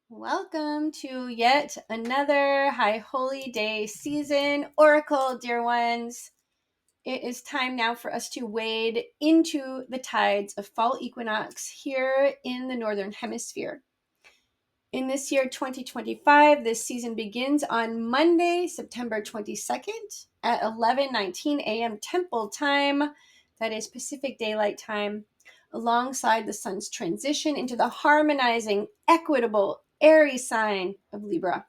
Welcome to yet another High Holyday season oracle, dear ones. It is time now for us to wade into the tides of fall equinox here in the Northern Hemisphere. In this year 2025, this season begins on Monday, September 22nd at 11:19 a.m. Temple time, that is Pacific Daylight Time, alongside the sun's transition into the harmonizing, equitable, airy sign of Libra.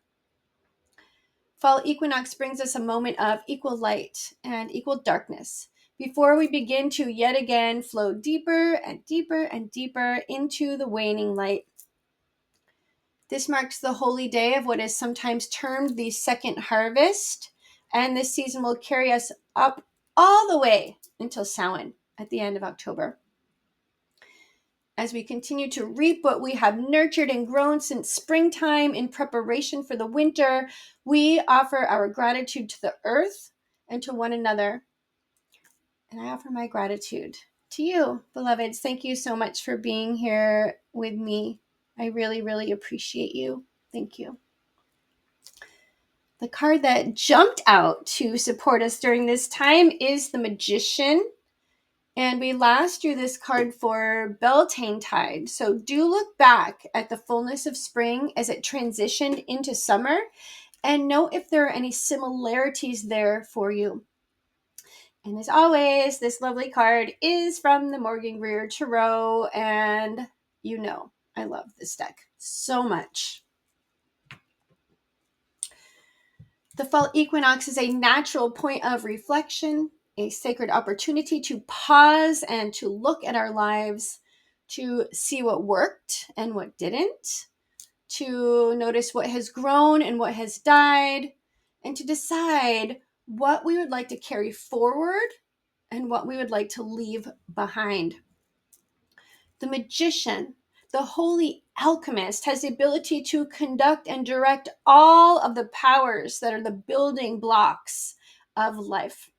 Fall equinox brings us a moment of equal light and equal darkness before we begin to yet again flow deeper and deeper and deeper into the waning light. This marks the holy day of what is sometimes termed the second harvest, and this season will carry us up all the way until Samhain at the end of October. As we continue to reap what we have nurtured and grown since springtime in preparation for the winter, we offer our gratitude to the earth and to one another. And I offer my gratitude to you, beloveds. Thank you so much for being here with me. I really, really appreciate you. Thank you. The card that jumped out to support us during this time is the Magician. And we last drew this card for Beltane Tide. So do look back at the fullness of spring as it transitioned into summer and note if there are any similarities there for you. And as always, this lovely card is from the Morgan Greer Tarot, and you know I love this deck so much. The fall equinox is a natural point of reflection, a sacred opportunity to pause and to look at our lives, to see what worked and what didn't, to notice what has grown and what has died, and to decide what we would like to carry forward and what we would like to leave behind. The magician, the holy alchemist, has the ability to conduct and direct all of the powers that are the building blocks of life.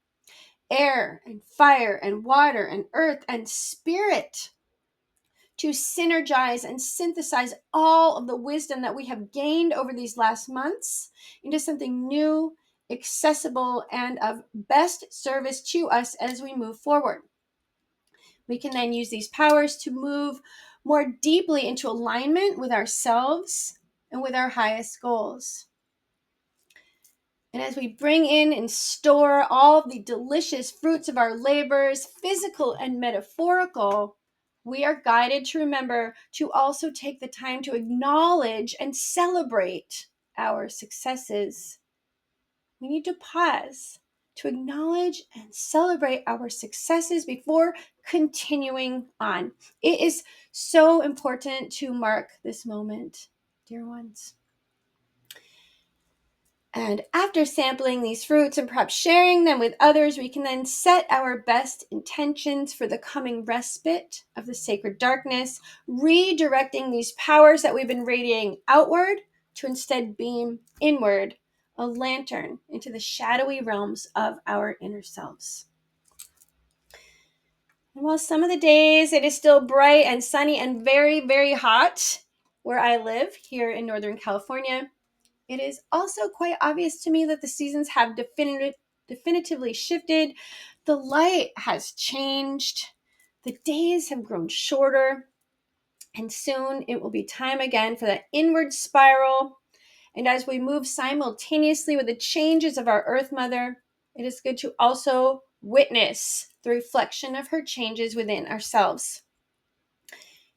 Air and fire and water and earth and spirit, to synergize and synthesize all of the wisdom that we have gained over these last months into something new, accessible, and of best service to us as we move forward. We can then use these powers to move more deeply into alignment with ourselves and with our highest goals. And as we bring in and store all of the delicious fruits of our labors, physical and metaphorical, we are guided to remember to also take the time to acknowledge and celebrate our successes. We need to pause to acknowledge and celebrate our successes before continuing on. It is so important to mark this moment, dear ones. And after sampling these fruits and perhaps sharing them with others, we can then set our best intentions for the coming respite of the sacred darkness, redirecting these powers that we've been radiating outward to instead beam inward, a lantern into the shadowy realms of our inner selves. And while some of the days it is still bright and sunny and very, very hot where I live here in Northern California, it is also quite obvious to me that the seasons have definitively shifted. The light has changed. The days have grown shorter. And soon it will be time again for that inward spiral. And as we move simultaneously with the changes of our Earth Mother, it is good to also witness the reflection of her changes within ourselves.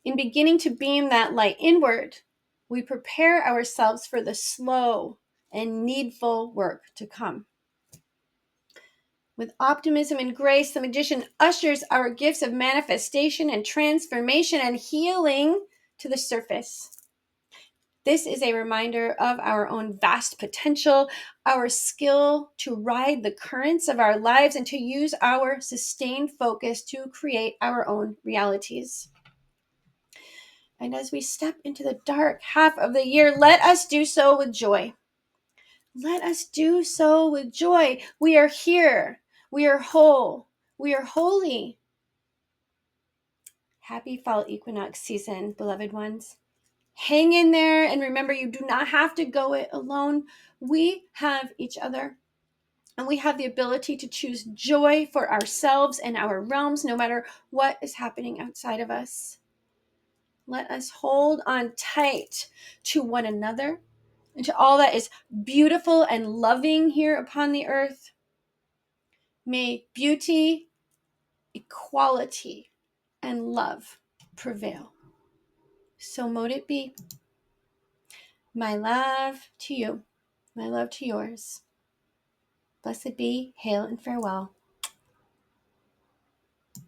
In beginning to beam that light inward, we prepare ourselves for the slow and needful work to come. With optimism and grace, the magician ushers our gifts of manifestation and transformation and healing to the surface. This is a reminder of our own vast potential, our skill to ride the currents of our lives, and to use our sustained focus to create our own realities. And as we step into the dark half of the year, let us do so with joy. Let us do so with joy. We are here. We are whole. We are holy. Happy fall equinox season, beloved ones. Hang in there, and remember, you do not have to go it alone. We have each other, and we have the ability to choose joy for ourselves and our realms, no matter what is happening outside of us. Let us hold on tight to one another and to all that is beautiful and loving here upon the earth. May beauty, equality, and love prevail. So mote it be. My love to you, my love to yours. Blessed be, hail, and farewell.